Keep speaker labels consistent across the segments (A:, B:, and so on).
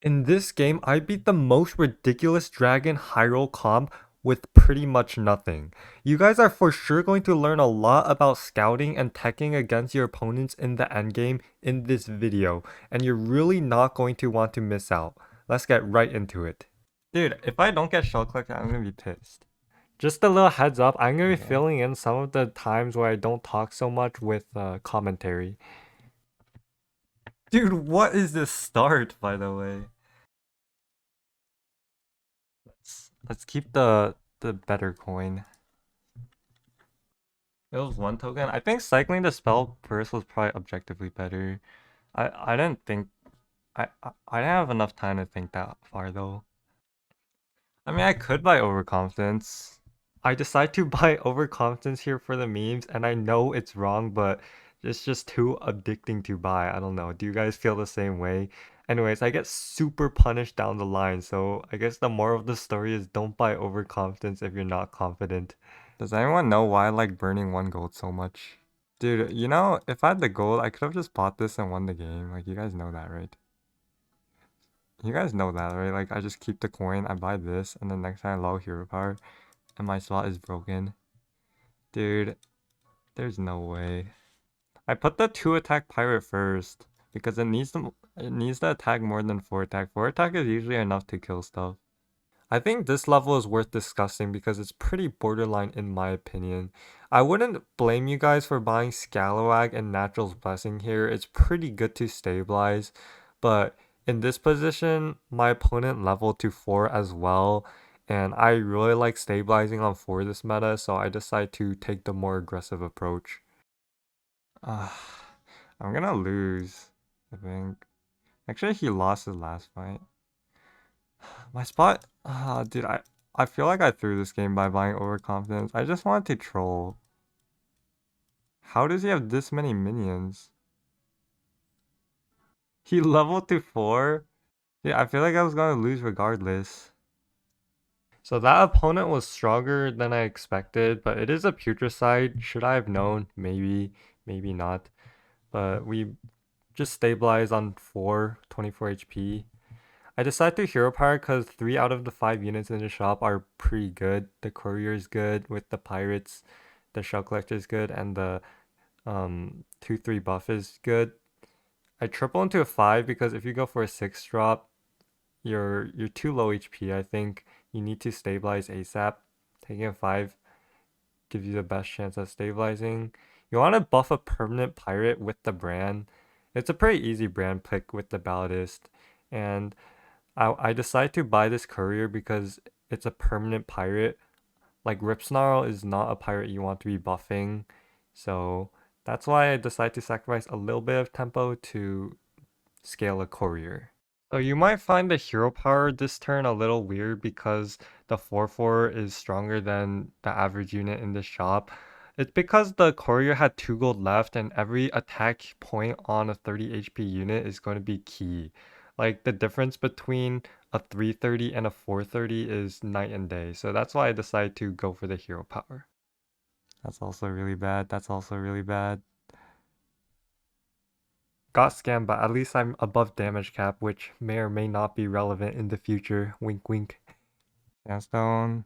A: In this game, I beat the most ridiculous dragon high roll comp with pretty much nothing. You guys are for sure going to learn a lot about scouting and teching against your opponents in the endgame in this video, and you're really not going to want to miss out. Let's get right into it. Dude, if I don't get shell collected, I'm gonna be pissed. Just a little heads up, I'm gonna be filling in some of the times where I don't talk so much with commentary. Dude, what is this start, by the way? Let's keep the better coin. It was 1 token. I think cycling the spell first was probably objectively better. I didn't think I didn't have enough time to think that far though. I mean, I could buy overconfidence. I decide to buy overconfidence here for the memes, and I know it's wrong, but it's just too addicting to buy. I don't know. Do you guys feel the same way? Anyways, I get super punished down the line, so I guess the moral of the story is don't buy overconfidence if you're not confident. Does anyone know why I like burning 1 gold so much? Dude, you know, if I had the gold, I could have just bought this and won the game. Like, you guys know that, right? You guys know that, right? Like, I just keep the coin, I buy this, and then next time I low hero power, and my spot is broken. Dude, there's no way. I put the 2 attack pirate first, because it needs to attack more than 4 attack. 4 attack is usually enough to kill stuff. I think this level is worth discussing because it's pretty borderline in my opinion. I wouldn't blame you guys for buying Scalawag and Natural's Blessing here. It's pretty good to stabilize, but in this position, my opponent leveled to 4 as well, and I really like stabilizing on 4 this meta, so I decide to take the more aggressive approach. I'm gonna lose, I think. Actually, he lost his last fight. My spot, dude, I feel like I threw this game by buying overconfidence. I just wanted to troll. How does he have this many minions? He leveled to 4? Yeah, I feel like I was gonna lose regardless. So that opponent was stronger than I expected, but it is a Putricide. Should I have known? Maybe, maybe not. But we just stabilized on 24 HP. I decided to hero power because 3 out of the 5 units in the shop are pretty good. The courier is good with the pirates, the shell collector is good, and the 2/3 buff is good. I triple into a 5 because if you go for a 6 drop, you're too low HP. I think you need to stabilize ASAP. Taking a 5 gives you the best chance at stabilizing. You want to buff a permanent pirate with the brand. It's a pretty easy brand pick with the Balladist, and I decided to buy this courier because it's a permanent pirate. Like Ripsnarl is not a pirate you want to be buffing, so that's why I decided to sacrifice a little bit of tempo to scale a courier. So you might find the hero power this turn a little weird because the 4/4 is stronger than the average unit in the shop. It's because the courier had 2 gold left and every attack point on a 30 HP unit is going to be key. Like the difference between a 330 and a 430 is night and day. So that's why I decided to go for the hero power. That's also really bad. That's also really bad. Got scammed, but at least I'm above damage cap, which may or may not be relevant in the future. Wink wink. Sandstone.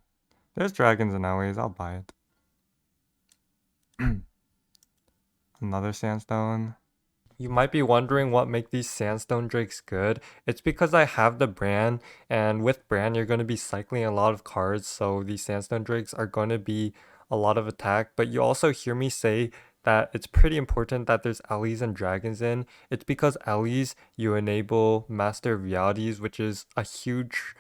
A: There's dragons and always, I'll buy it. Another sandstone. You might be wondering what make these sandstone drakes good. It's because I have the brand, and with brand you're going to be cycling a lot of cards, so these sandstone drakes are going to be a lot of attack. But you also hear me say that it's pretty important that there's Ellies and dragons in. It's because Ellies, you enable Master of Realities, which is a huge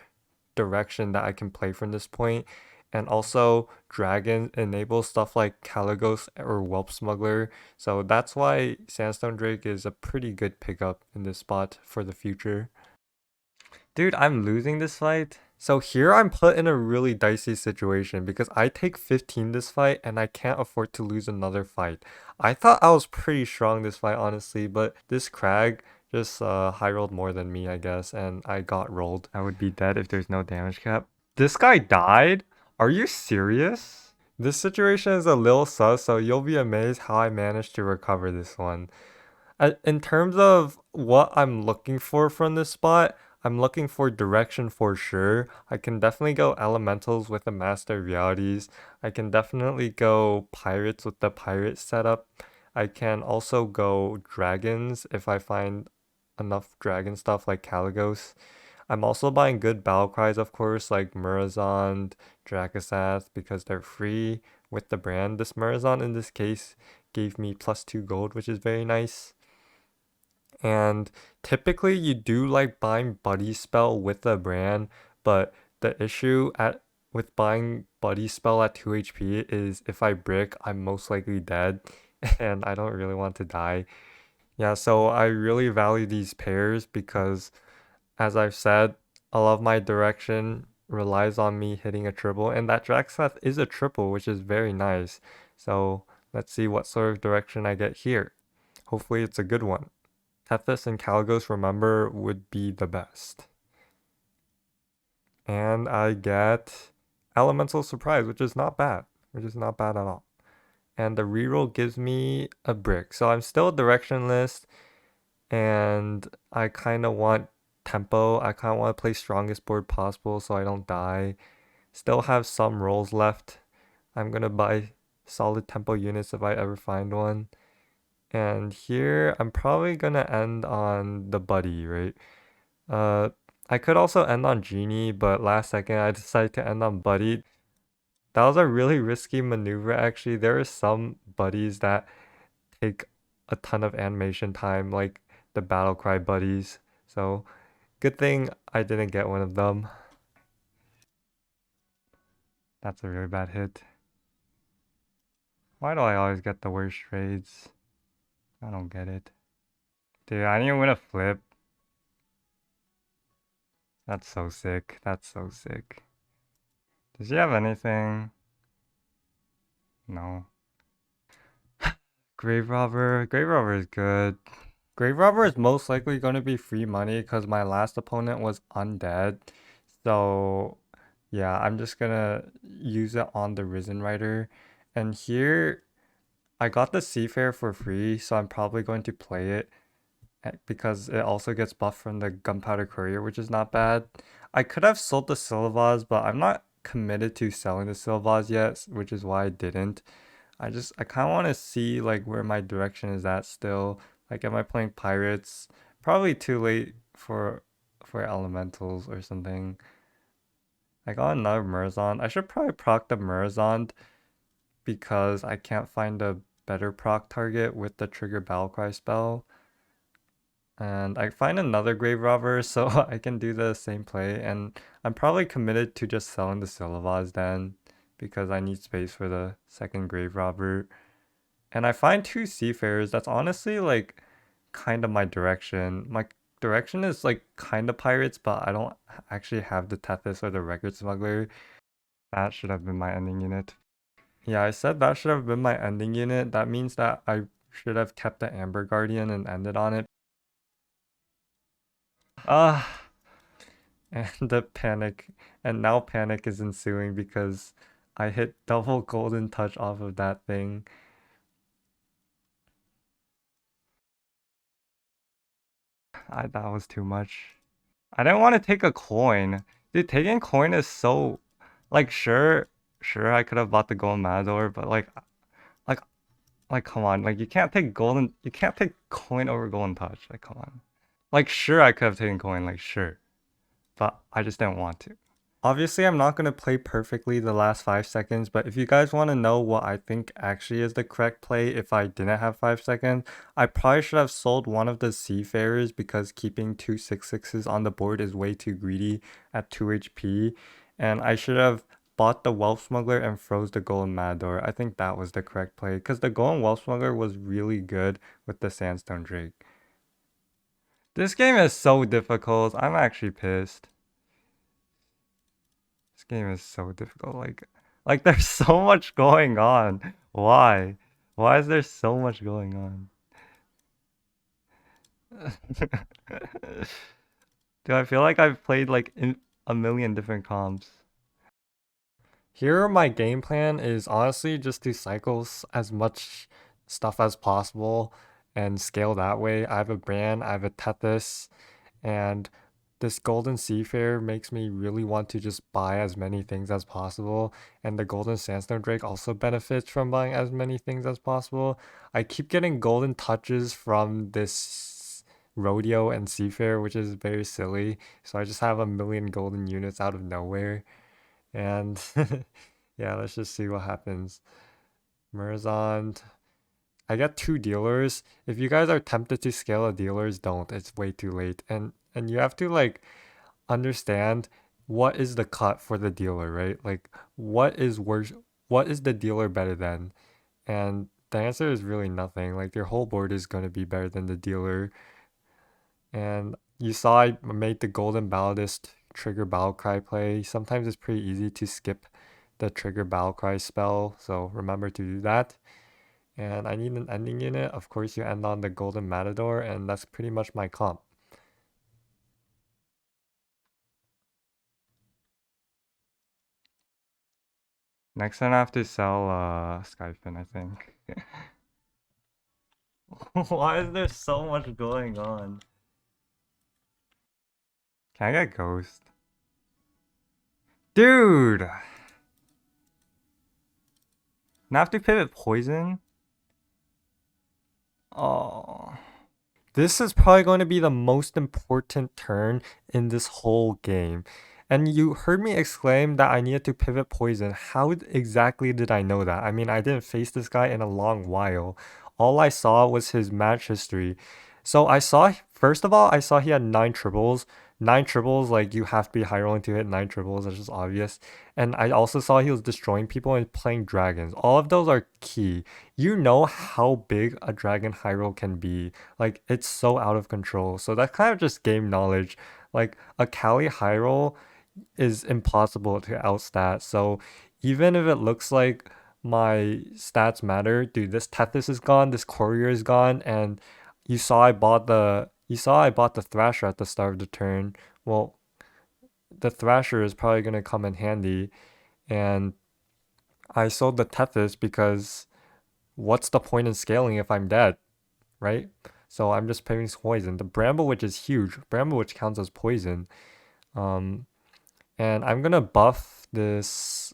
A: direction that I can play from this point. And also, Dragon enables stuff like Caligos or Whelp Smuggler. So that's why Sandstone Drake is a pretty good pickup in this spot for the future. Dude, I'm losing this fight. So here I'm put in a really dicey situation because I take 15 this fight and I can't afford to lose another fight. I thought I was pretty strong this fight, honestly, but this Crag just high rolled more than me, I guess, and I got rolled. I would be dead if there's no damage cap. This guy died? Are you serious? This situation is a little sus, so you'll be amazed how I managed to recover this one. In terms of what I'm looking for from this spot, I'm looking for direction for sure. I can definitely go elementals with the Master of Realities. I can definitely go pirates with the pirate setup. I can also go dragons if I find enough dragon stuff like Caligos. I'm also buying good battle cries, of course, like Murazond, Dracasath, because they're free with the brand. This Murazond in this case gave me +2 gold, which is very nice. And typically you do like buying Buddy Spell with the brand, but the issue with buying Buddy Spell at 2 HP is if I brick, I'm most likely dead, and I don't really want to die. Yeah, so I really value these pairs because, as I've said, a lot of my direction relies on me hitting a triple, and that Draxath is a triple, which is very nice. So let's see what sort of direction I get here. Hopefully it's a good one. Tethys and Caligos, remember, would be the best. And I get Elemental Surprise, which is not bad. Which is not bad at all. And the reroll gives me a brick. So I'm still directionless, and I kind of want tempo. I kind of want to play strongest board possible so I don't die. Still have some rolls left. I'm going to buy solid tempo units if I ever find one. And here, I'm probably going to end on the Buddy, right? I could also end on Genie, but last second I decided to end on Buddy. That was a really risky maneuver, actually. There are some buddies that take a ton of animation time, like the Battle Cry buddies. So, good thing I didn't get one of them. That's a really bad hit. Why do I always get the worst trades? I don't get it. Dude, I need to win a flip. That's so sick. That's so sick. Does he have anything? No. Grave Robber. Grave Robber is good. Grave Robber is most likely going to be free money because my last opponent was undead. So, yeah, I'm just gonna use it on the Risen Rider. And here, I got the Seafarer for free, so I'm probably going to play it because it also gets buffed from the Gunpowder Courier, which is not bad. I could have sold the Slysssa, but I'm not committed to selling the Slysssa yet, which is why I didn't. I kind of want to see like where my direction is at still. Like, am I playing pirates? Probably too late for elementals or something. I got another Murazond. I should probably proc the Murazond because I can't find a better proc target with the trigger Battlecry spell. And I find another Grave Robber so I can do the same play. And I'm probably committed to just selling the Slysssa then because I need space for the second Grave Robber. And I find 2 Seafarers. That's honestly like kind of my direction. My direction is like kind of pirates, but I don't actually have the Tethys or the Record Smuggler. That should have been my ending unit. Yeah, I said that should have been my ending unit. That means that I should have kept the Amber Guardian and ended on it. Ah, and the panic. And now panic is ensuing because I hit double golden touch off of that thing. That was too much. I didn't want to take a coin. Dude, taking coin is so like sure I could have bought the golden matador, but like come on, like you can't take coin over golden touch. Like come on. Like sure I could have taken coin, like sure. But I just didn't want to. Obviously, I'm not going to play perfectly the last 5 seconds, but if you guys want to know what I think actually is the correct play if I didn't have 5 seconds, I probably should have sold one of the Seafarers because keeping 2 6/6s on the board is way too greedy at 2 HP, and I should have bought the Wealth Smuggler and froze the Golden Matador. I think that was the correct play because the Golden Wealth Smuggler was really good with the Sandstone Drake. This game is so difficult. I'm actually pissed. This game is so difficult. Like there's so much going on. Why? Why is there so much going on? Do I feel like I've played like in a million different comps? Here, my game plan is honestly just to cycles as much stuff as possible and scale that way. I have a brand, I have a Tethys, and this golden seafarer makes me really want to just buy as many things as possible, and the golden sandstone drake also benefits from buying as many things as possible. I keep getting golden touches from this rodeo and seafarer, which is very silly. So I just have a million golden units out of nowhere, and yeah, let's just see what happens. Murazond. I got 2 dealers. If you guys are tempted to scale a dealers, don't. It's way too late. And you have to like understand what is the cut for the dealer, right? Like what is worse, what is the dealer better than? And the answer is really nothing. Like your whole board is going to be better than the dealer. And you saw I made the golden ballast trigger battle cry play. Sometimes it's pretty easy to skip the trigger battle cry spell, so remember to do that. And I need an ending unit. Of course, you end on the golden matador, and that's pretty much my comp. Next time I have to sell Skyfin, I think. Why is there so much going on? Can I get ghost? Dude! Now I have to pivot poison? Oh. This is probably going to be the most important turn in this whole game. And you heard me exclaim that I needed to pivot poison. How exactly did I know that? I mean, I didn't face this guy in a long while. All I saw was his match history. So I saw, first of all, I saw he had 9 triples. 9 triples, like you have to be high rolling to hit 9 triples, that's just obvious. And I also saw he was destroying people and playing dragons. All of those are key. You know how big a dragon high roll can be. Like it's so out of control. So that's kind of just game knowledge. Like a Kali high roll is impossible to outstat. So even if it looks like my stats matter, dude, this Tethys is gone, this courier is gone, and you saw I bought the Thrasher at the start of the turn. Well, the Thrasher is probably gonna come in handy, and I sold the Tethys because what's the point in scaling if I'm dead, right? So I'm just picking poison. The Bramble Witch is huge. Bramble Witch counts as poison. Um, and I'm gonna buff this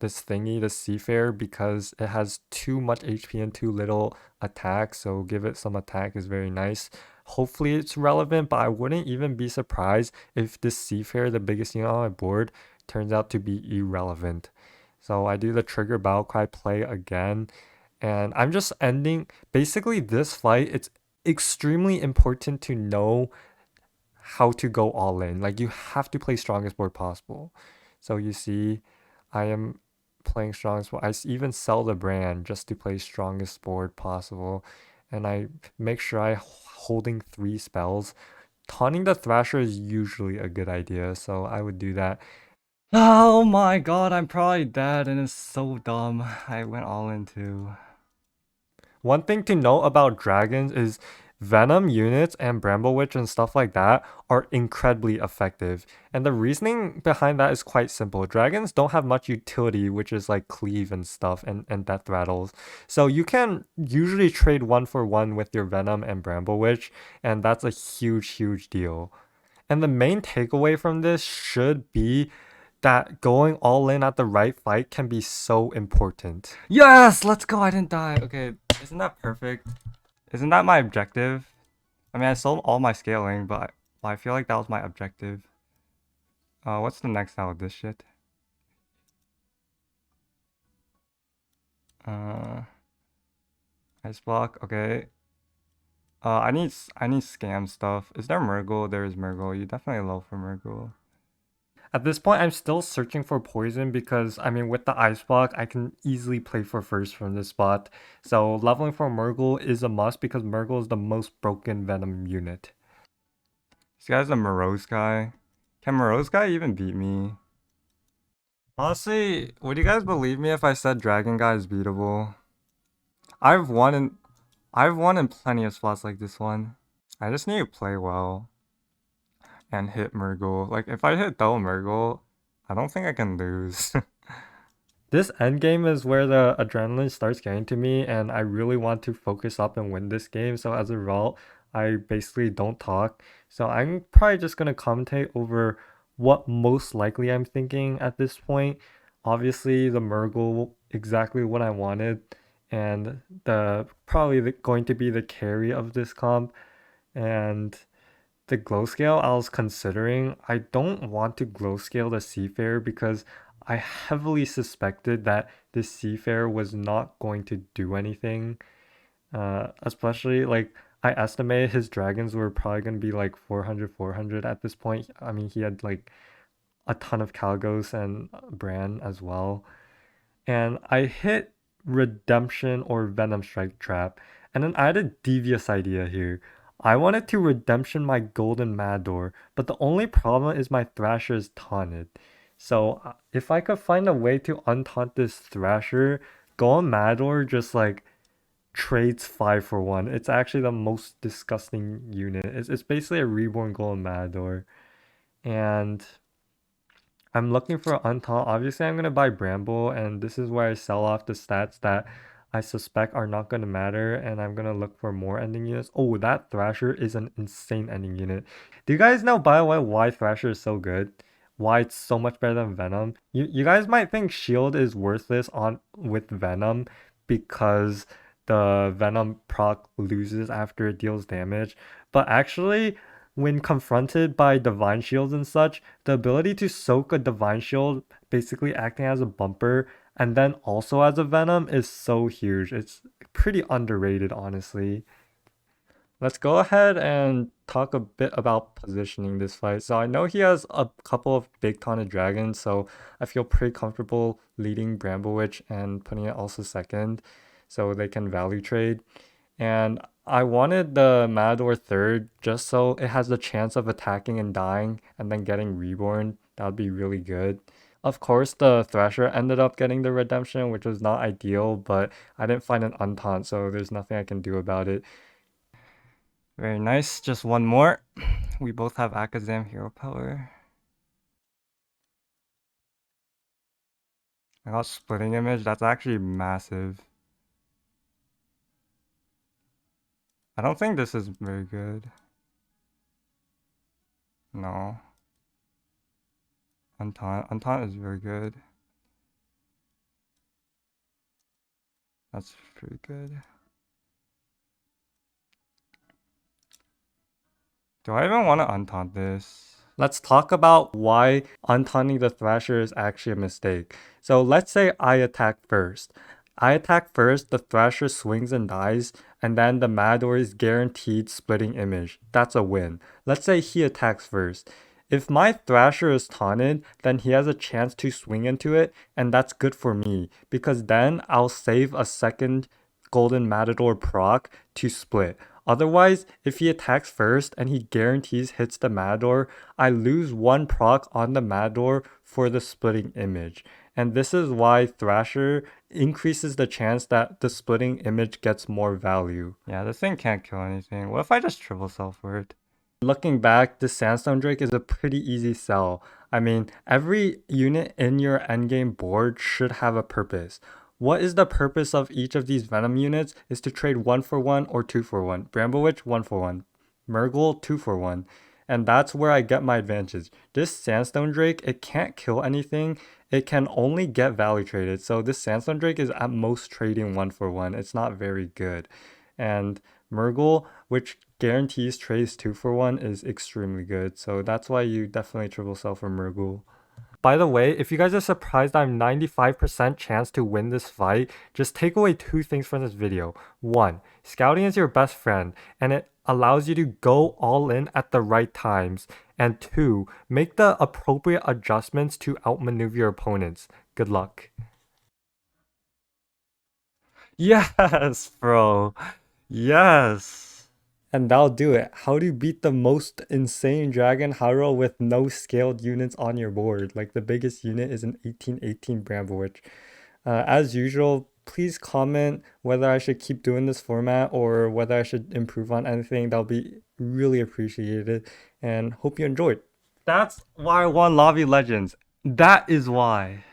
A: thingy, the Seafarer, because it has too much HP and too little attack. So give it some attack is very nice. Hopefully it's relevant, but I wouldn't even be surprised if this Seafarer, the biggest unit on my board, turns out to be irrelevant. So I do the trigger battle cry play again, and I'm just ending basically this fight. It's extremely important to know how to go all in. Like you have to play strongest board possible. So you see, I am playing strongest board. Even sell the brand just to play strongest board possible, and I make sure I holding 3 spells. Taunting the Thrasher is usually a good idea, so I would do that. Oh my god, I'm probably dead, and it's so dumb. I went all into. One thing to note about dragons is Venom units and Bramble Witch and stuff like that are incredibly effective. And the reasoning behind that is quite simple. Dragons don't have much utility, which is like cleave and stuff and death rattles. So you can usually trade 1-for-1 with your Venom and Bramble Witch, and that's a huge, huge deal. And the main takeaway from this should be that going all in at the right fight can be so important. Yes, let's go. I didn't die. Okay, isn't that perfect? Isn't that my objective? I mean, I sold all my scaling, but I feel like that was my objective. What's the next out of this shit? Ice block. Okay. I need scam stuff. Is there Murgle? There is Murgle. You definitely low for Murgle. At this point, I'm still searching for poison because, I mean, with the ice block, I can easily play for first from this spot. So leveling for Murgle is a must because Murgle is the most broken Venom unit. This guy's a Morose guy. Can Morose guy even beat me? Honestly, would you guys believe me if I said Dragon guy is beatable? I've won in plenty of spots like this one. I just need to play well and hit Murgle. Like, if I hit double Murgle, I don't think I can lose. This endgame is where the adrenaline starts getting to me, and I really want to focus up and win this game. So as a result, I basically don't talk. So I'm probably just gonna commentate over what most likely I'm thinking at this point. Obviously, the Murgle, exactly what I wanted, and going to be the carry of this comp. And the glow scale I was considering, I don't want to glow scale the Seafarer because I heavily suspected that this Seafarer was not going to do anything. Especially like I estimated his dragons were probably going to be like 400 at this point. I mean, he had like a ton of Calgos and Bran as well. And I hit Redemption or Venom Strike Trap. And then I had a devious idea here. I wanted to Redemption my Golden Mador, but the only problem is my Thrasher is taunted. So if I could find a way to untaunt this Thrasher, Golden Mador just like trades 5 for 1. It's actually the most disgusting unit. It's basically a reborn Golden Mador. And I'm looking for Untaunt. Obviously, I'm going to buy Bramble, and this is where I sell off the stats that I suspect are not going to matter, and I'm going to look for more ending units. Oh, that Thrasher is an insane ending unit. Do you guys know, by the way, why Thrasher is so good? Why it's so much better than Venom? You guys might think Shield is worthless with Venom because the Venom proc loses after it deals damage, but actually when confronted by Divine Shields and such, the ability to soak a Divine Shield, basically acting as a bumper, and then also as a Venom is so huge. It's pretty underrated, honestly. Let's go ahead and talk a bit about positioning this fight. So I know he has a couple of big taunted dragons, so I feel pretty comfortable leading Bramblewitch and putting it also second so they can value trade. And I wanted the Matador third just so it has the chance of attacking and dying and then getting reborn. That would be really good. Of course, the Thrasher ended up getting the redemption, which was not ideal, but I didn't find an untaunt, so there's nothing I can do about it. Very nice. Just one more. We both have Akazam hero power. I got splitting image. That's actually massive. I don't think this is very good. No. Untaunt is very good. That's pretty good. Do I even want to untaunt this? Let's talk about why untaunting the Thrasher is actually a mistake. So let's say I attack first. The Thrasher swings and dies, and then the Matador is guaranteed splitting image. That's a win. Let's say he attacks first. If my Thrasher is taunted, then he has a chance to swing into it, and that's good for me, because then I'll save a second Golden Matador proc to split. Otherwise, if he attacks first and he guarantees hits the Matador, I lose one proc on the Matador for the splitting image. And this is why Thrasher increases the chance that the splitting image gets more value. Yeah, this thing can't kill anything. What if I just triple self-word? Looking back, the Sandstone Drake is a pretty easy sell. I mean, every unit in your endgame board should have a purpose. What is the purpose of each of these Venom units is to trade 1 for 1 or 2 for 1. Bramblewitch 1 for 1. Murgle 2 for 1. And that's where I get my advantage. This Sandstone Drake, it can't kill anything. It can only get value traded. So this Sandstone Drake is at most trading 1 for 1. It's not very good. And Murgle, which guarantees trades 2 for 1, is extremely good. So that's why you definitely triple sell for Murgle. By the way, if you guys are surprised I'm 95% chance to win this fight, just take away 2 things from this video. 1, scouting is your best friend, and it allows you to go all in at the right times. And 2, make the appropriate adjustments to outmaneuver your opponents. Good luck. Yes, bro. Yes. And that'll do it. How to beat the most insane dragon hero with no scaled units on your board. Like the biggest unit is an 1818 Bramblewitch. As usual, please comment whether I should keep doing this format or whether I should improve on anything. That'll be really appreciated. And hope you enjoyed. That's why I won Lobby Legends. That is why.